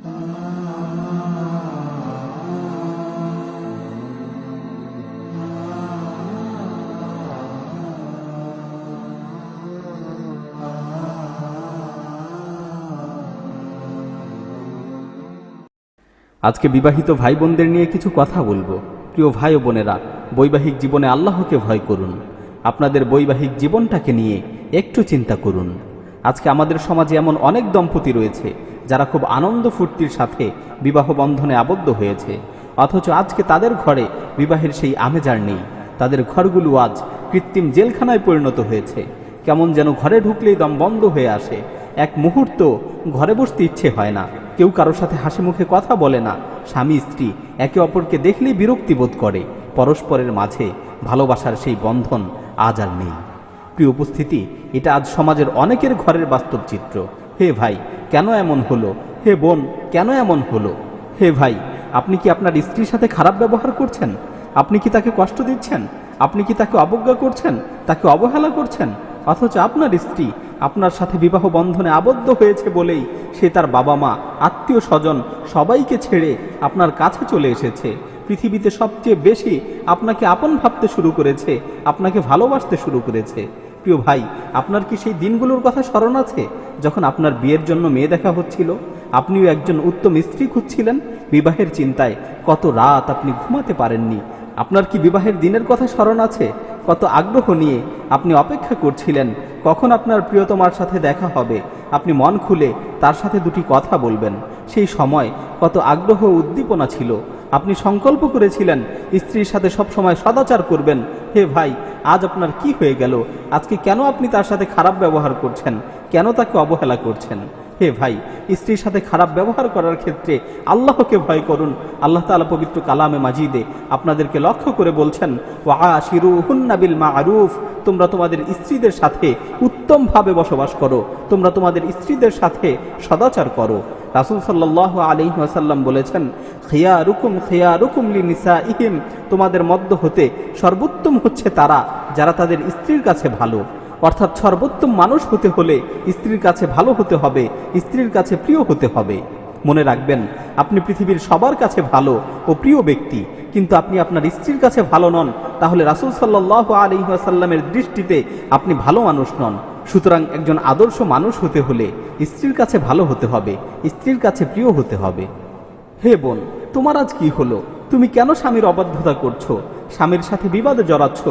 আজকে বিবাহিত ভাই বোনদের নিয়ে কিছু কথা বলবো। প্রিয় ভাই ও বোনেরা, বৈবাহিক জীবনে আল্লাহকে ভয় করুন। আপনাদের বৈবাহিক জীবনটাকে নিয়ে একটু চিন্তা করুন। আজকে আমাদের সমাজে এমন অনেক দম্পতি রয়েছে যারা খুব আনন্দ ফুর্তির সাথে বিবাহ বন্ধনে আবদ্ধ হয়েছে, অথচ আজকে তাদের ঘরে বিবাহের সেই আমেজ আর নেই। তাদের ঘরগুলো আজ কৃত্রিম জেলখানায় পরিণত হয়েছে। কেমন যেন ঘরে ঢুকলেই দম বন্ধ হয়ে আসে, এক মুহূর্ত ঘরে বসতে ইচ্ছে হয় না। কেউ কারোর সাথে হাসি মুখে কথা বলে না। স্বামী স্ত্রী একে অপরকে দেখলেই বিরক্তি বোধ করে। পরস্পরের মাঝে ভালোবাসার সেই বন্ধন আজ আর নেই। প্রিয় উপস্থিতি, এটা আজ সমাজের অনেকের ঘরের বাস্তব চিত্র। হে ভাই, কেন এমন হলো? হে বোন, কেন এমন হলো? হে ভাই, আপনি কি আপনার স্ত্রীর সাথে খারাপ ব্যবহার করছেন? আপনি কি তাকে কষ্ট দিচ্ছেন? আপনি কি তাকে অবজ্ঞা করছেন, তাকে অবহেলা করছেন? অথচ আপনার স্ত্রী আপনার সাথে বিবাহ বন্ধনে আবদ্ধ হয়েছে বলেই সে তার বাবা মা, আত্মীয় স্বজন সবাইকে ছেড়ে আপনার কাছে চলে এসেছে। পৃথিবীতে সবচেয়ে বেশি আপনাকে আপন ভাবতে শুরু করেছে, আপনাকে ভালোবাসতে শুরু করেছে। প্রিয় ভাই, আপনার কি সেই দিনগুলোর কথা স্মরণ আছে যখন আপনার বিয়ের জন্য মেয়ে দেখা হচ্ছিল? আপনিও একজন উত্তম স্ত্রী খুঁজছিলেন। বিবাহের চিন্তায় কত রাত আপনি ঘুমাতে পারেননি। আপনার কি বিবাহের দিনের কথা স্মরণ আছে? কত আগ্রহ নিয়ে আপনি অপেক্ষা করছিলেন কখন আপনার প্রিয়তমার সাথে দেখা হবে, আপনি মন খুলে তার সাথে দুটি কথা বলবেন। সেই সময় কত আগ্রহ ও উদ্দীপনা ছিল। আপনি সংকল্প করেছিলেন স্ত্রীর সাথে সব সময় সদাচার করবেন। হে ভাই, আজ আপনার কি হয়ে গেল? আজকে কেন আপনি তার সাথে খারাপ ব্যবহার করছেন? কেন তাকে অবহেলা করছেন? হে ভাই, স্ত্রীর সাথে খারাপ ব্যবহার করার ক্ষেত্রে আল্লাহকে ভয় করুন। আল্লাহ তাআলা পবিত্র কালামে মাজিদে আপনাদেরকে লক্ষ্য করে বলছেন, ওয়াআশিরুহুন্না বিল মা'রুফ, তোমরা তোমাদের স্ত্রীদের সাথে উত্তমভাবে বসবাস করো, তোমরা তোমাদের স্ত্রীদের সাথে সদাচার করো। রাসূল সাল্লাল্লাহু আলাইহি ওয়াসাল্লাম বলেছেন, খিয়ারুকুম লিনিসাইহিম, তোমাদের মধ্য হতে সর্বোত্তম হচ্ছে তারা যারা তাদের স্ত্রীর কাছে ভালো। অর্থাৎ সর্বোত্তম মানুষ হতে হলে স্ত্রীর কাছে ভালো হতে হবে, স্ত্রীর কাছে প্রিয় হতে হবে। মনে রাখবেন, আপনি পৃথিবীর সবার কাছে ভালো ও প্রিয় ব্যক্তি, কিন্তু আপনি আপনার স্ত্রীর কাছে ভালো নন, তাহলে রাসূল সাল্লাল্লাহু আলাইহি ওয়াসাল্লামের দৃষ্টিতে আপনি ভালো মানুষ নন। সুতরাং একজন আদর্শ মানুষ হতে হলে স্ত্রীর কাছে ভালো হতে হবে, স্ত্রীর কাছে প্রিয় হতে হবে। হে বোন, তোমার আজ কি হলো? তুমি কেন স্বামীর অবাধ্যতা করছো, স্বামীর সাথে বিবাদে জড়াচ্ছ?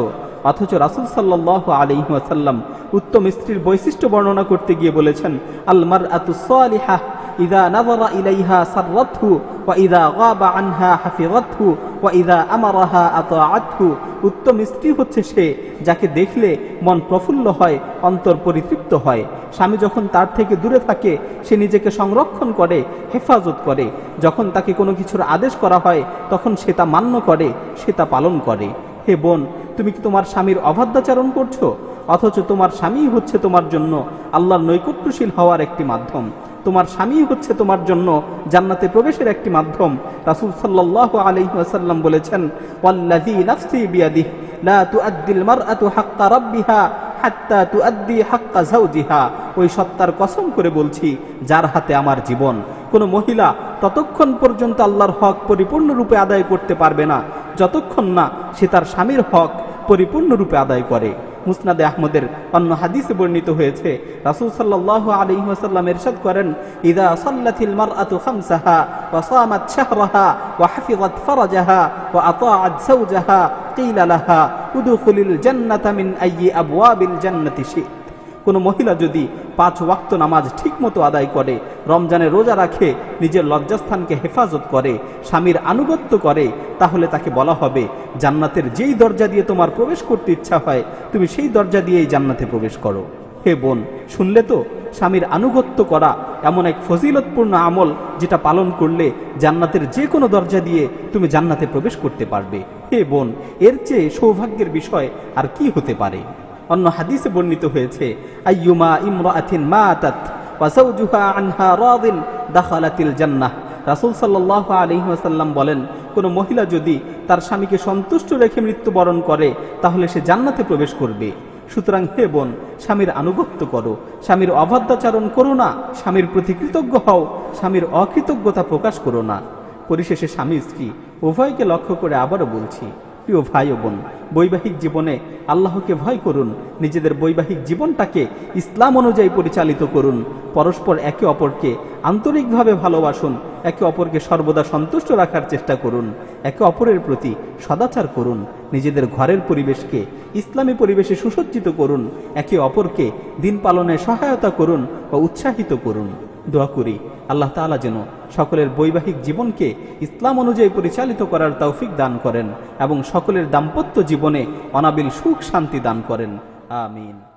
অথচ রাসূল সাল্লাল্লাহু আলাইহি ওয়াসাল্লাম উত্তম স্ত্রীর বৈশিষ্ট্য বর্ণনা করতে গিয়ে বলেছেন, আল মারআতুস সালিহা ইযা নাযারা ইলাইহা সাররাতহু ওয়া ইযা গাবা আনহা হাফিযাতহু ওয়া ইযা আমারাহা আতাআতহু। উত্তম স্ত্রী হচ্ছে সে যাকে দেখলে মন প্রফুল্ল হয়, অন্তর পরিতৃপ্ত হয়। স্বামী যখন তার থেকে দূরে থাকে সে নিজেকে সংরক্ষণ করে, হেফাজত করে। যখন তাকে কোনো কিছুর আদেশ করা হয় তখন সে তা মান্য করে, সে তা পালন করে। হে বোন, তুমি কি তোমার স্বামীর অবাধ্যাচরণ করছো? অথচ তোমার স্বামী হচ্ছে তোমার জন্য আল্লাহর নৈকট্যশীল হওয়ার একটি মাধ্যম। তোমার স্বামী হচ্ছে তোমার জন্য জান্নাতে প্রবেশের একটি মাধ্যম। রাসূল সাল্লাল্লাহু আলাইহি ওয়াসাল্লাম বলেছেন, ওয়াল্লাযী নাফসি বিয়াদিহি লা তুআদ্দিল মারআতু হাক্কা রাব্বিহা হাত্তা তুআদ্দি হাক্কা যাওজিহা। ওই সত্তার কসম করে বলছি যার হাতে আমার জীবন, কোনো মহিলা ততক্ষণ পর্যন্ত আল্লাহর হক পরিপূর্ণরূপে আদায় করতে পারবে না যতক্ষণ না সে তার স্বামীর হক পরিপূর্ণরূপে আদায় করে। মুসনাদে আহমদের অন্য হাদিসে বর্ণিত হয়েছে, রাসূল সাল্লাল্লাহু আলাইহি ওয়াসাল্লাম ইরশাদ করেন, ইযা সাল্লাতিল মারআতু খামসাহা ওয়া সামাত শাহরাহা ওয়া হাফিযাত ফারাজাহা ওয়া আতাআত যাওজাহা কিলা লাহা উদখুলিল জান্নাতা মিন আইয়ি আবওয়াবিল জান্নাতি শি'ত। কোনো মহিলা যদি 5 ওয়াক্ত নামাজ ঠিকমতো আদায় করে, রমজানে রোজা রাখে, নিজের লজ্জাস্থানকে হেফাজত করে, স্বামীর আনুগত্য করে, তাহলে তাকে বলা হবে জান্নাতের যেই দরজা দিয়ে তোমার প্রবেশ করতে ইচ্ছা হয় তুমি সেই দরজা দিয়েই জান্নাতে প্রবেশ করো। হে বোন, শুনলে তো? স্বামীর আনুগত্য করা এমন এক ফজিলতপূর্ণ আমল যেটা পালন করলে জান্নাতের যে কোনো দরজা দিয়ে তুমি জান্নাতে প্রবেশ করতে পারবে। হে বোন, এর চেয়ে সৌভাগ্যের বিষয় আর কি হতে পারে? অন্য হাদিসে বর্ণিত হয়েছে, আইয়ুমা ইমরাআতিন মাতাত ওয়া যাওজুহা আনহা রাদিন দাখালাতিল জান্নাহ। রাসূল সাল্লাল্লাহু আলাইহি ওয়াসাল্লাম বলেন, কোনো মহিলা যদি তার স্বামীকে সন্তুষ্ট রেখে মৃত্যুবরণ করে তাহলে সে জান্নাতে প্রবেশ করবে। সুতরাং হে বোন, স্বামীর আনুগত্য করো, স্বামীর অবাধ্যাচরণ করো না, স্বামীর প্রতি কৃতজ্ঞ হও, স্বামীর অকৃতজ্ঞতা প্রকাশ করো না। পরিশেষে স্বামী স্ত্রী উভয়কে লক্ষ্য করে আবারও বলছি, প্রিয় ভাই ও বোন, বৈবাহিক জীবনে আল্লাহকে ভয় করুন, নিজেদের বৈবাহিক জীবনটাকে ইসলাম অনুযায়ী পরিচালিত করুন, পরস্পর একে অপরকে আন্তরিকভাবে ভালোবাসুন, একে অপরকে সর্বদা সন্তুষ্ট রাখার চেষ্টা করুন, একে অপরের প্রতি সদাচার করুন, নিজেদের ঘরের পরিবেশকে ইসলামী পরিবেশে সুসজ্জিত করুন, একে অপরকে দিন পালনে সহায়তা করুন ও উৎসাহিত করুন। দোয়া করি আল্লাহ তাআলা যেন সকলের বৈবাহিক জীবনকে ইসলাম অনুযায়ী পরিচালিত করার তৌফিক দান করেন এবং সকলের দাম্পত্য জীবনে অনাবিল সুখ শান্তি দান করেন। আমিন।